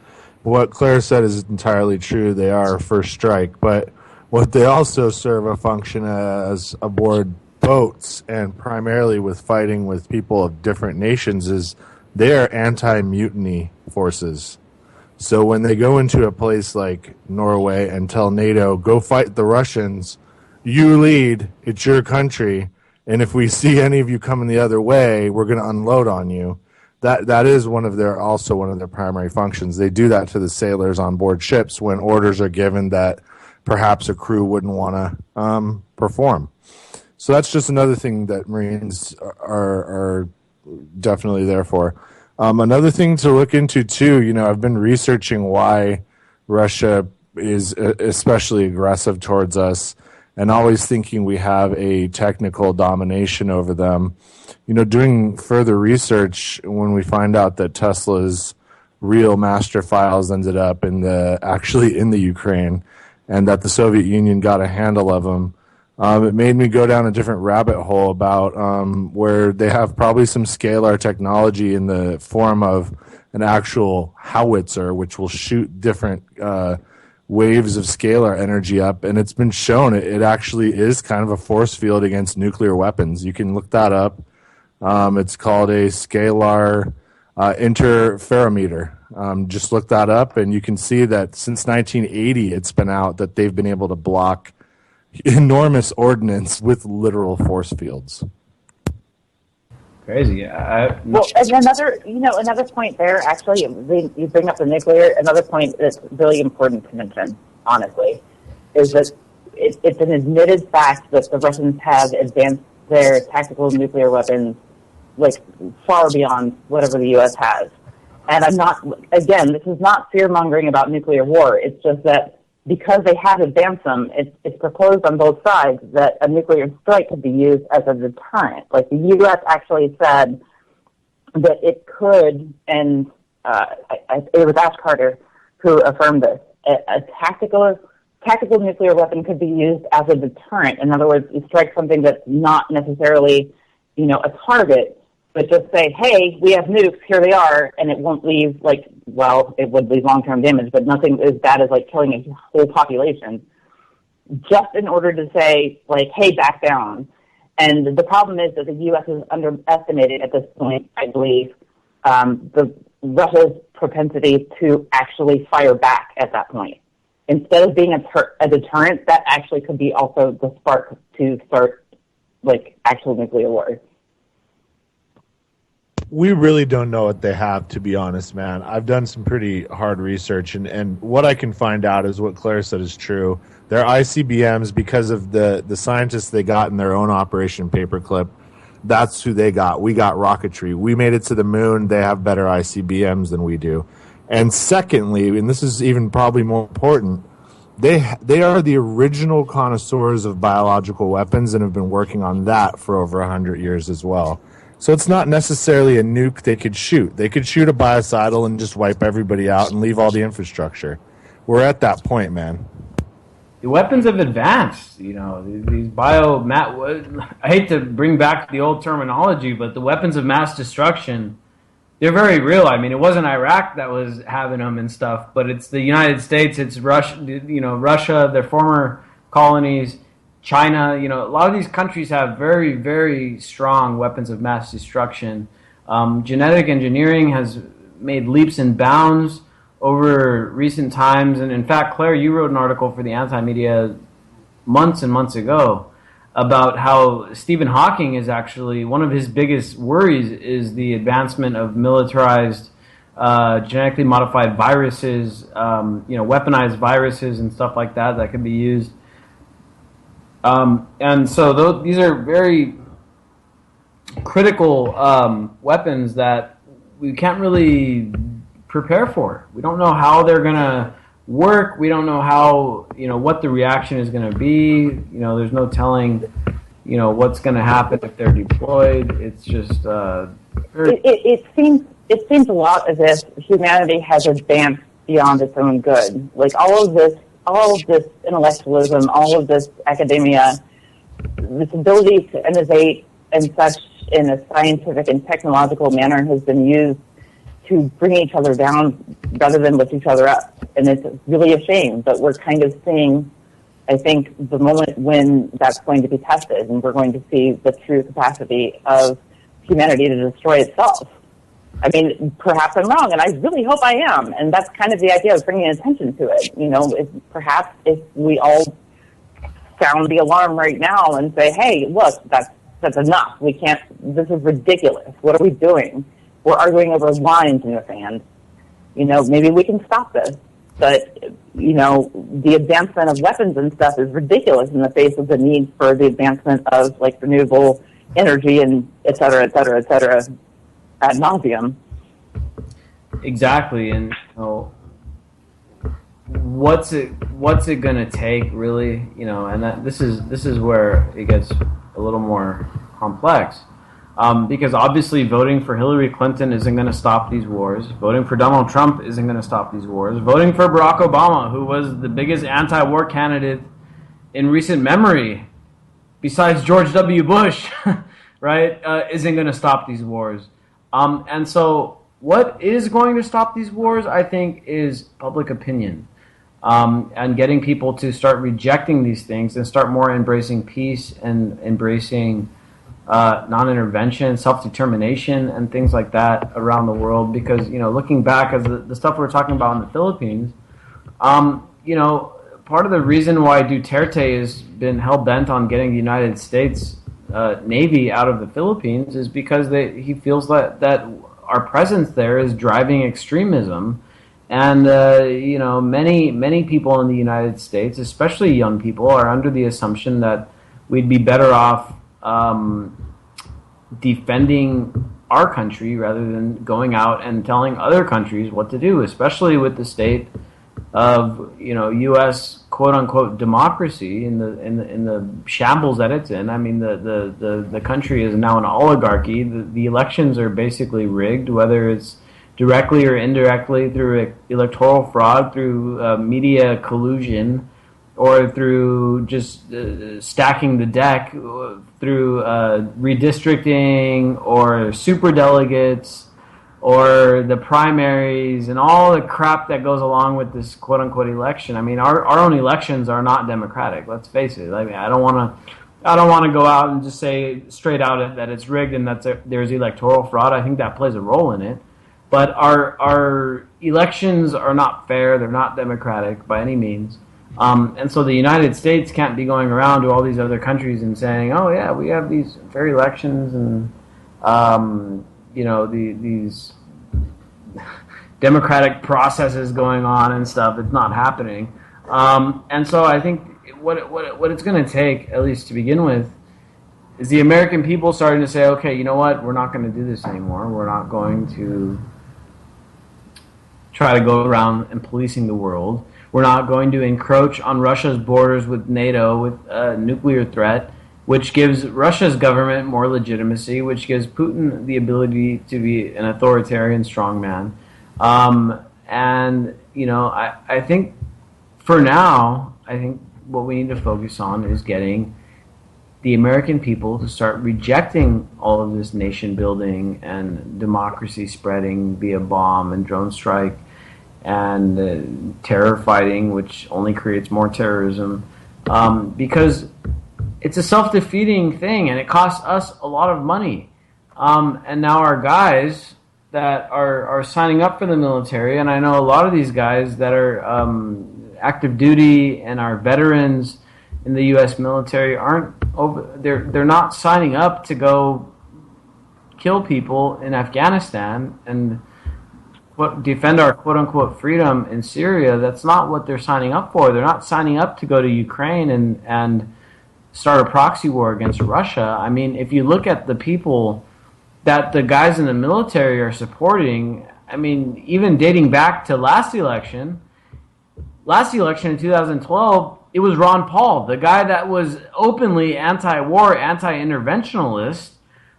What Claire said is entirely true. They are first strike. But what they also serve a function as aboard boats and primarily with fighting with people of different nations is they are anti-mutiny forces. So when they go into a place like Norway and tell NATO, go fight the Russians, you lead, it's your country, and if we see any of you coming the other way, we're going to unload on you. That is one of their primary functions. They do that to the sailors on board ships when orders are given that perhaps a crew wouldn't want to perform. So that's just another thing that Marines are definitely there for. Another thing to look into too, I've been researching why Russia is especially aggressive towards us and always thinking we have a technical domination over them. Doing further research, when we find out that Tesla's real master files ended up actually in the Ukraine and that the Soviet Union got a handle of them, it made me go down a different rabbit hole about where they have probably some scalar technology in the form of an actual howitzer, which will shoot different waves of scalar energy up. And it's been shown it actually is kind of a force field against nuclear weapons. You can look that up. It's called a scalar interferometer. Just look that up, and you can see that since 1980, it's been out that they've been able to block enormous ordnance with literal force fields. Crazy. Well, and another point there, actually, you bring up the nuclear. Another point that's really important to mention, honestly, is that it's an admitted fact that the Russians have advanced their tactical nuclear weapons like far beyond whatever the U.S. has. And this is not fear-mongering about nuclear war. It's just that because they have advanced them, it's proposed on both sides that a nuclear strike could be used as a deterrent. Like the U.S. actually said that it could, and it was Ash Carter who affirmed this, a tactical nuclear weapon could be used as a deterrent. In other words, you strike something that's not necessarily, a target, but just say, hey, we have nukes, here they are, and it won't leave, it would leave long-term damage, but nothing as bad as, killing a whole population, just in order to say, hey, back down. And the problem is that the U.S. has underestimated at this point, I believe, Russia's propensity to actually fire back at that point. Instead of being a deterrent, that actually could be also the spark to start, actual nuclear war. We really don't know what they have, to be honest, man. I've done some pretty hard research, and what I can find out is what Claire said is true. Their ICBMs, because of the scientists they got in their own Operation Paperclip, that's who they got. We got rocketry. We made it to the moon. They have better ICBMs than we do. And secondly, and this is even probably more important, they are the original connoisseurs of biological weapons and have been working on that for over 100 years as well. So it's not necessarily a nuke they could shoot. They could shoot a biocidal and just wipe everybody out and leave all the infrastructure. We're at that point, man. The weapons have advanced. These I hate to bring back the old terminology, but the weapons of mass destruction, they're very real. I mean, it wasn't Iraq that was having them and stuff, but it's the United States, it's Russia, Russia, their former colonies, China. A lot of these countries have very, very strong weapons of mass destruction. Genetic engineering has made leaps and bounds over recent times, and in fact, Claire, you wrote an article for the Anti-Media months and months ago about how Stephen Hawking is actually, one of his biggest worries is the advancement of militarized, genetically modified viruses, weaponized viruses and stuff like that can be used. And so these are very critical weapons that we can't really prepare for. We don't know how they're going to work. We don't know how, what the reaction is going to be. There's no telling, what's going to happen if they're deployed. It's just it seems a lot as if humanity has advanced beyond its own good. Like all of this intellectualism, all of this academia, this ability to innovate and such in a scientific and technological manner has been used to bring each other down rather than lift each other up. And it's really a shame, but we're kind of seeing, I think, the moment when that's going to be tested and we're going to see the true capacity of humanity to destroy itself. I mean, perhaps I'm wrong, and I really hope I am. And that's kind of the idea of bringing attention to it. Perhaps if we all sound the alarm right now and say, hey, look, that's enough. We can't, this is ridiculous. What are we doing? We're arguing over lines in the sand. Maybe we can stop this. But, the advancement of weapons and stuff is ridiculous in the face of the need for the advancement of, renewable energy and et cetera, ad nauseum. exactly. And what's it going to take, really? And this is where it gets a little more complex. Because obviously voting for Hillary Clinton isn't going to stop these wars. Voting for Donald Trump isn't going to stop these wars. Voting for Barack Obama, who was the biggest anti-war candidate in recent memory, besides George W. Bush, right, isn't going to stop these wars. And so what is going to stop these wars, I think, is public opinion. And getting people to start rejecting these things and start more embracing peace and embracing non-intervention, self-determination, and things like that around the world. Because, looking back as the stuff we're talking about in the Philippines, part of the reason why Duterte has been hell-bent on getting the United States Navy out of the Philippines is because he feels that our presence there is driving extremism. And, many people in the United States, especially young people, are under the assumption that we'd be better off defending our country rather than going out and telling other countries what to do, especially with the state of U.S. quote unquote democracy in the shambles that it's in. I mean, the country is now an oligarchy. The elections are basically rigged, whether it's directly or indirectly through electoral fraud, through media collusion, or through just stacking the deck, through redistricting or superdelegates or the primaries and all the crap that goes along with this quote-unquote election. I mean, our own elections are not democratic. Let's face it. I mean, I don't want to go out and just say straight out that it's rigged and that there's electoral fraud. I think that plays a role in it. But our elections are not fair. They're not democratic by any means. And so the United States can't be going around to all these other countries and saying, oh, yeah, we have these fair elections and, these democratic processes going on and stuff. It's not happening. And so I think what it's going to take, at least to begin with, is the American people starting to say, okay, you know what, we're not going to do this anymore. We're not going to try to go around and policing the world. We're not going to encroach on Russia's borders with NATO with a nuclear threat, which gives Russia's government more legitimacy, which gives Putin the ability to be an authoritarian strongman. And, you know, I think for now, I think what we need to focus on is getting the American people to start rejecting all of this nation building and democracy spreading via bomb and drone strike and terror fighting, which only creates more terrorism, because it's a self-defeating thing and it costs us a lot of money. And now our guys that are signing up for the military, and I know a lot of these guys that are active duty and are veterans in the U.S. military they're not signing up to go kill people in Afghanistan and defend our quote-unquote freedom in Syria. That's not what they're signing up for. They're not signing up to go to Ukraine and start a proxy war against Russia. I mean, if you look at the people that the guys in the military are supporting, I mean, even dating back to last election in 2012, it was Ron Paul, the guy that was openly anti-war, anti-interventionalist,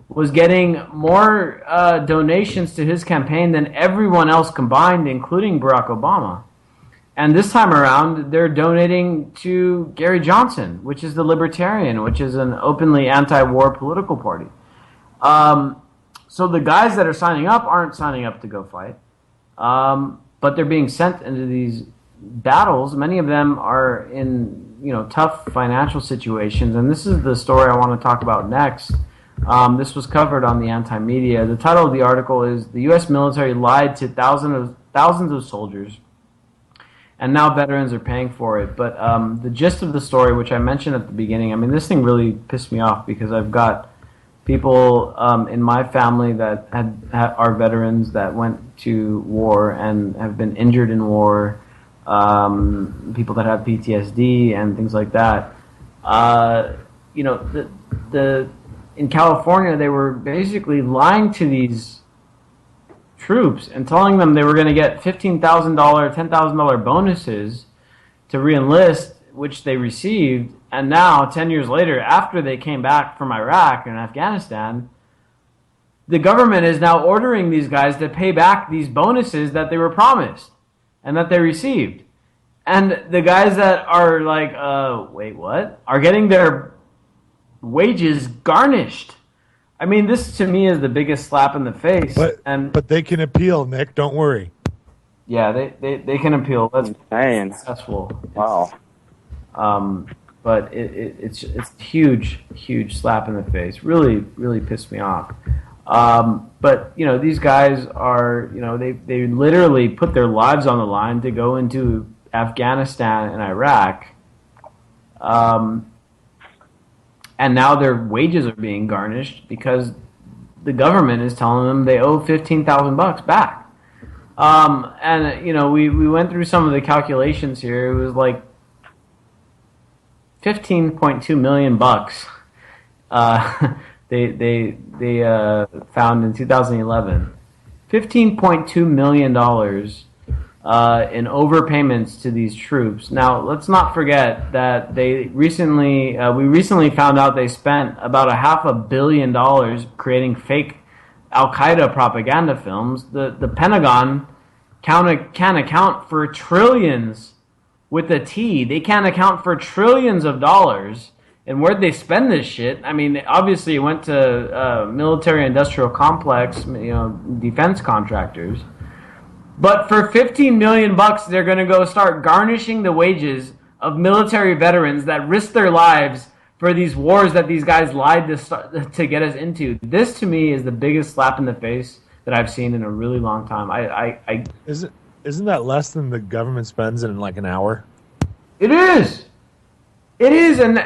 was getting more donations to his campaign than everyone else combined, including Barack Obama. And this time around, they're donating to Gary Johnson, which is the Libertarian, which is an openly anti-war political party. So the guys that are signing up aren't signing up to go fight, but they're being sent into these battles. Many of them are in, you know, tough financial situations, and this is the story I want to talk about next. This was covered on the Anti-Media. The title of the article is "The U.S. Military Lied to Thousands of Soldiers, and Now Veterans Are Paying for It." But the gist of the story, which I mentioned at the beginning, I mean, this thing really pissed me off because I've got people in my family that are veterans that went to war and have been injured in war. People that have PTSD and things like that. You know, in California, they were basically lying to these troops and telling them they were going to get $15,000, $10,000 bonuses to re-enlist, which they received. And now, 10 years later, after they came back from Iraq and Afghanistan, the government is now ordering these guys to pay back these bonuses that they were promised and that they received. And the guys that are like, wait, what? Are getting their wages garnished. I mean, this to me is the biggest slap in the face. But they can appeal, Nick. Don't worry. Yeah, they can appeal. That's insane. Successful. Wow. But it's a huge slap in the face. Really pissed me off. But you know, these guys are, you know, they literally put their lives on the line to go into Afghanistan and Iraq, and now their wages are being garnished because the government is telling them they owe $15,000 back. And you know, we went through some of the calculations here. It was like $15.2 million. They found in 2011, $15.2 million in overpayments to these troops. Now, let's not forget that we recently found out they spent about $500 million creating fake Al-Qaeda propaganda films. The Pentagon can account for trillions with a T. They can't account for trillions of dollars. And where'd they spend this shit? I mean, obviously it went to military-industrial complex, you know, defense contractors. But for $15 million, they're going to go start garnishing the wages of military veterans that risked their lives for these wars that these guys lied to get us into. This, to me, is the biggest slap in the face that I've seen in a really long time. Isn't that less than the government spends in like an hour? It is, and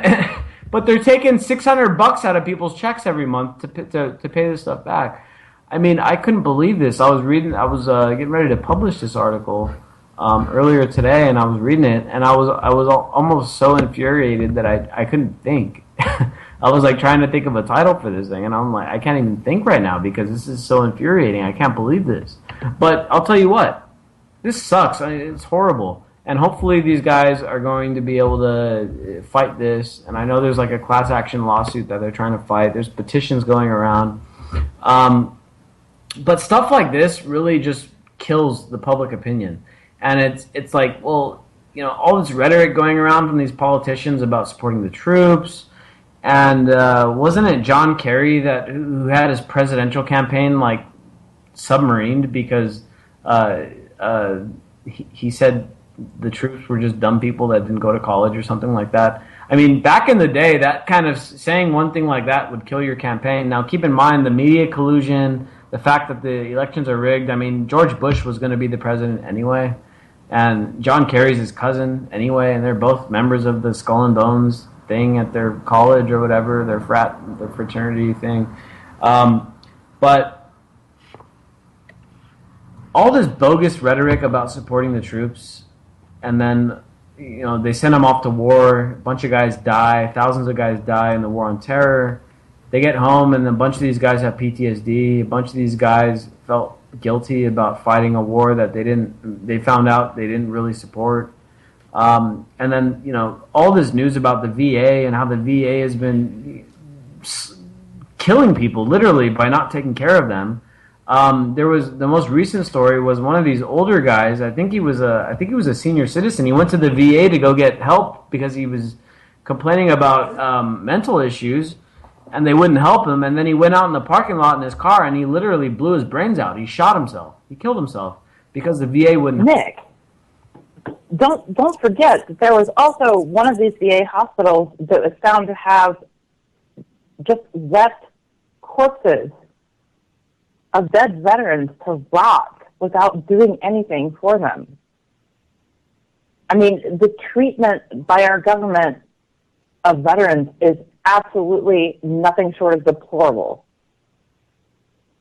but they're taking $600 out of people's checks every month to pay this stuff back. I mean, I couldn't believe this. I was getting ready to publish this article earlier today, and I was reading it, and I was almost so infuriated that I couldn't think. I was like trying to think of a title for this thing, and I'm like, I can't even think right now because this is so infuriating. I can't believe this. But I'll tell you what, this sucks. I mean, it's horrible. And hopefully these guys are going to be able to fight this. And I know there's like a class action lawsuit that they're trying to fight. There's petitions going around. But stuff like this really just kills the public opinion. And it's like, well, you know, all this rhetoric going around from these politicians about supporting the troops. And wasn't it John Kerry who had his presidential campaign like submarined because he said the troops were just dumb people that didn't go to college or something like that. I mean, back in the day, that kind of saying one thing like that would kill your campaign. Now, keep in mind the media collusion, the fact that the elections are rigged. I mean, George Bush was going to be the president anyway, and John Kerry's his cousin anyway, and they're both members of the Skull and Bones thing at their college or whatever, their fraternity thing. But all this bogus rhetoric about supporting the troops, and then, you know, they send them off to war. A bunch of guys die. Thousands of guys die in the war on terror. They get home, and a bunch of these guys have PTSD. A bunch of these guys felt guilty about fighting a war that they found out they didn't really support. And then, you know, all this news about the VA and how the VA has been killing people literally by not taking care of them. There was the most recent story was one of these older guys. I think he was a senior citizen. He went to the VA to go get help because he was complaining about mental issues, and they wouldn't help him. And then he went out in the parking lot in his car, and he literally blew his brains out. He shot himself. He killed himself because the VA wouldn't. Nick, don't forget that there was also one of these VA hospitals that was found to have just left corpses of dead veterans to rot without doing anything for them. I mean, the treatment by our government of veterans is absolutely nothing short of deplorable.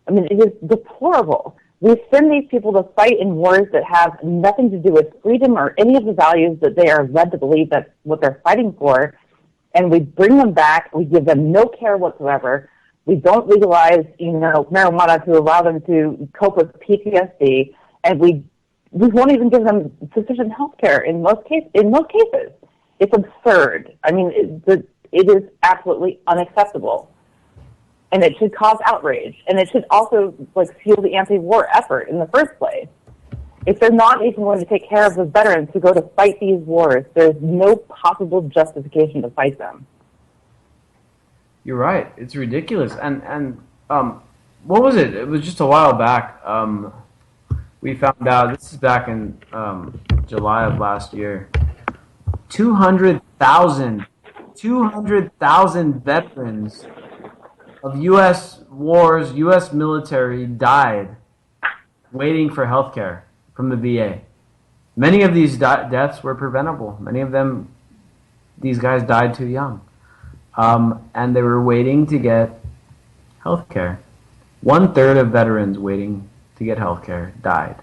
I mean, it is deplorable. We send these people to fight in wars that have nothing to do with freedom or any of the values that they are led to believe that's what they're fighting for, and we bring them back, we give them no care whatsoever. We don't legalize, you know, marijuana to allow them to cope with PTSD, and we won't even give them sufficient health care in most cases. It's absurd. I mean, it is absolutely unacceptable, and it should cause outrage, and it should also like fuel the anti-war effort in the first place. If they're not even going to take care of the veterans who go to fight these wars, there's no possible justification to fight them. You're right. It's ridiculous. And what was it? It was just a while back. We found out, this is back in July of last year, 200,000 veterans of U.S. wars, U.S. military died waiting for health care from the VA. Many of these deaths were preventable. Many of them, these guys died too young. And they were waiting to get health care. 1/3 of veterans waiting to get health care died.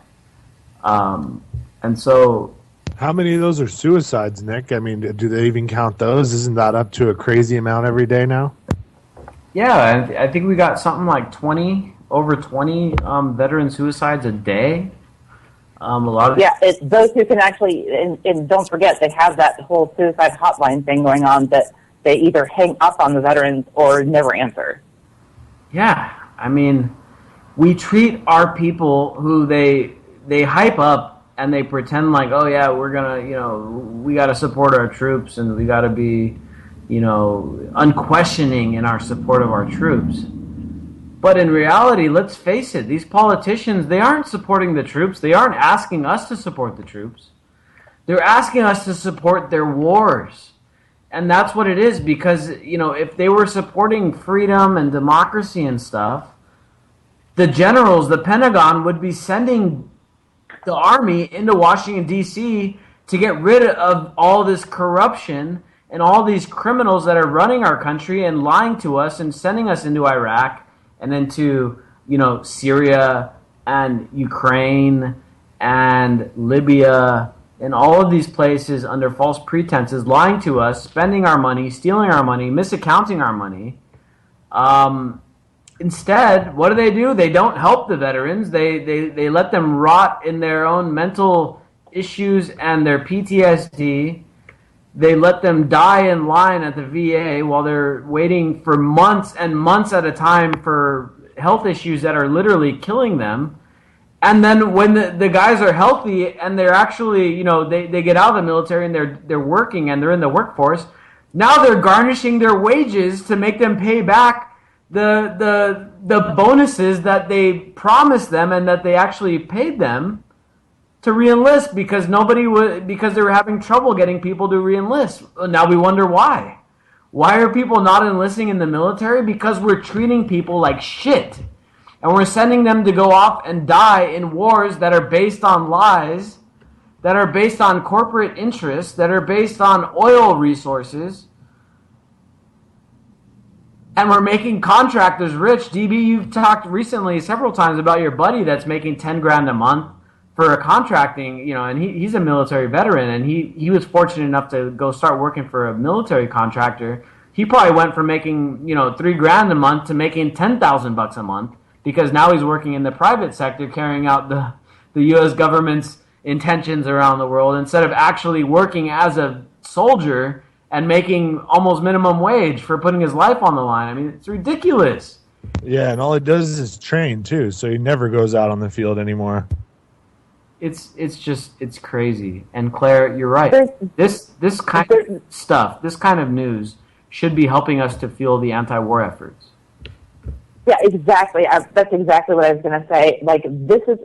And so... How many of those are suicides, Nick? I mean, do they even count those? Isn't that up to a crazy amount every day now? Yeah, I think we got something like over 20 veteran suicides a day. A lot of those who can actually, and don't forget, they have that whole suicide hotline thing going on that they either hang up on the veterans or never answer. Yeah, I mean, we treat our people who they hype up and they pretend like, oh yeah, we're gonna, you know, we gotta support our troops and we gotta be, you know, unquestioning in our support of our troops. But in reality, let's face it, these politicians, they aren't supporting the troops. They aren't asking us to support the troops. They're asking us to support their wars. And that's what it is, because, you know, if they were supporting freedom and democracy and stuff, the generals, the Pentagon, would be sending the army into Washington, D.C. to get rid of all this corruption and all these criminals that are running our country and lying to us and sending us into Iraq and into, you know, Syria and Ukraine and Libya and all of these places under false pretenses, lying to us, spending our money, stealing our money, misaccounting our money. Instead, what do? They don't help the veterans. They let them rot in their own mental issues and their PTSD. They let them die in line at the VA while they're waiting for months and months at a time for health issues that are literally killing them. And then when the guys are healthy and they're actually, they get out of the military and they're working and they're in the workforce, now they're garnishing their wages to make them pay back the bonuses that they promised them and that they actually paid them to re-enlist because because they were having trouble getting people to re-enlist. Now we wonder why. Why are people not enlisting in the military? Because we're treating people like shit. And we're sending them to go off and die in wars that are based on lies, that are based on corporate interests, that are based on oil resources. And we're making contractors rich. DB, you've talked recently several times about your buddy that's making 10 grand a month for a contracting, and he's a military veteran, and he was fortunate enough to go start working for a military contractor. He probably went from making, 3 grand a month to making $10,000 a month because now he's working in the private sector carrying out the U.S. government's intentions around the world instead of actually working as a soldier and making almost minimum wage for putting his life on the line. I mean, it's ridiculous. Yeah, and all he does is train too, so he never goes out on the field anymore. It's crazy. And Claire, you're right. This kind of stuff, this kind of news should be helping us to fuel the anti-war efforts. Yeah, exactly. That's exactly what I was going to say. This is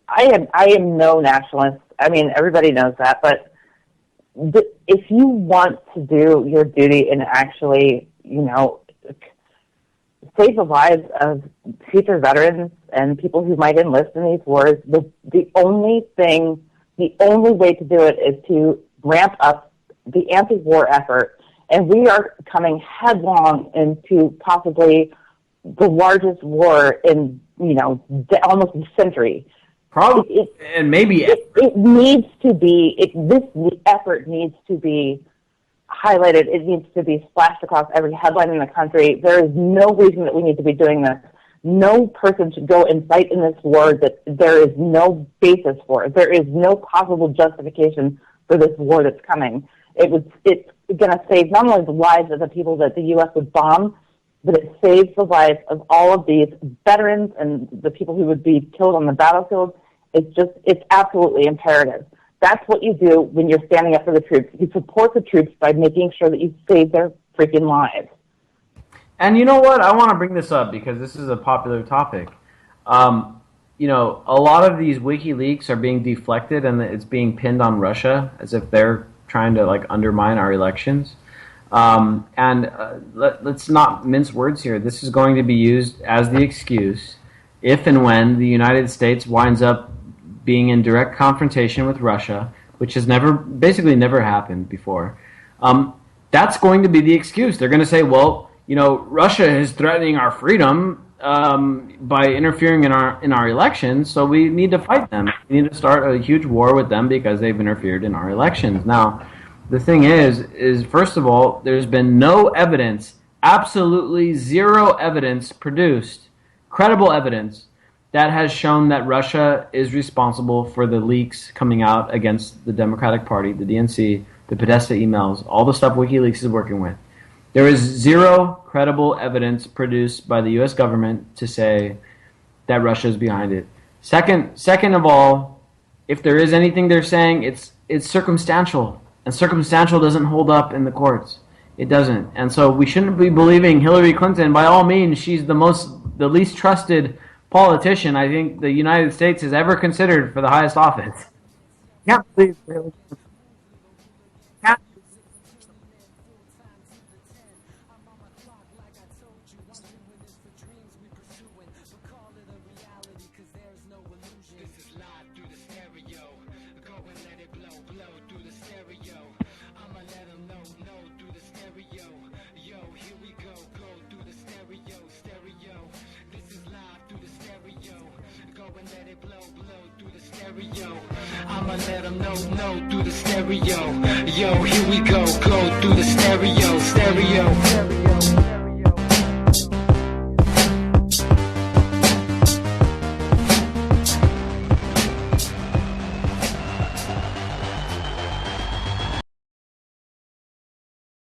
I am no nationalist. I mean, everybody knows that. But if you want to do your duty and actually, save the lives of future veterans and people who might enlist in these wars, the only way to do it is to ramp up the anti-war effort. And we are coming headlong into possibly the largest war in, almost a century. Probably, and maybe it needs to be. This effort needs to be highlighted. It needs to be splashed across every headline in the country. There is no reason that we need to be doing this. No person should go and fight in this war that there is no basis for. There is no possible justification for this war that's coming. It's going to save not only the lives of the people that the U.S. would bomb, but it saves the lives of all of these veterans and the people who would be killed on the battlefield. It's absolutely imperative. That's what you do when you're standing up for the troops. You support the troops by making sure that you save their freaking lives. And you know what? I want to bring this up because this is a popular topic. A lot of these WikiLeaks are being deflected and it's being pinned on Russia as if they're trying to undermine our elections. Let's not mince words here. This is going to be used as the excuse if and when the United States winds up being in direct confrontation with Russia, which has basically never happened before. That's going to be the excuse. They're going to say, well, Russia is threatening our freedom by interfering in our elections, so we need to fight them. We need to start a huge war with them because they've interfered in our elections. Now, the thing is first of all, there's been no evidence, absolutely zero evidence produced, credible evidence, that has shown that Russia is responsible for the leaks coming out against the Democratic Party, the DNC, the Podesta emails, all the stuff WikiLeaks is working with. There is zero credible evidence produced by the U.S. government to say that Russia is behind it. Second of all, if there is anything they're saying, it's circumstantial. And circumstantial doesn't hold up in the courts. It doesn't. And so we shouldn't be believing Hillary Clinton. By all means, she's the least trusted politician I think the United States has ever considered for the highest office. Yeah, please, really. Yeah. I'ma let them know through the stereo. Yo, here we go through the stereo.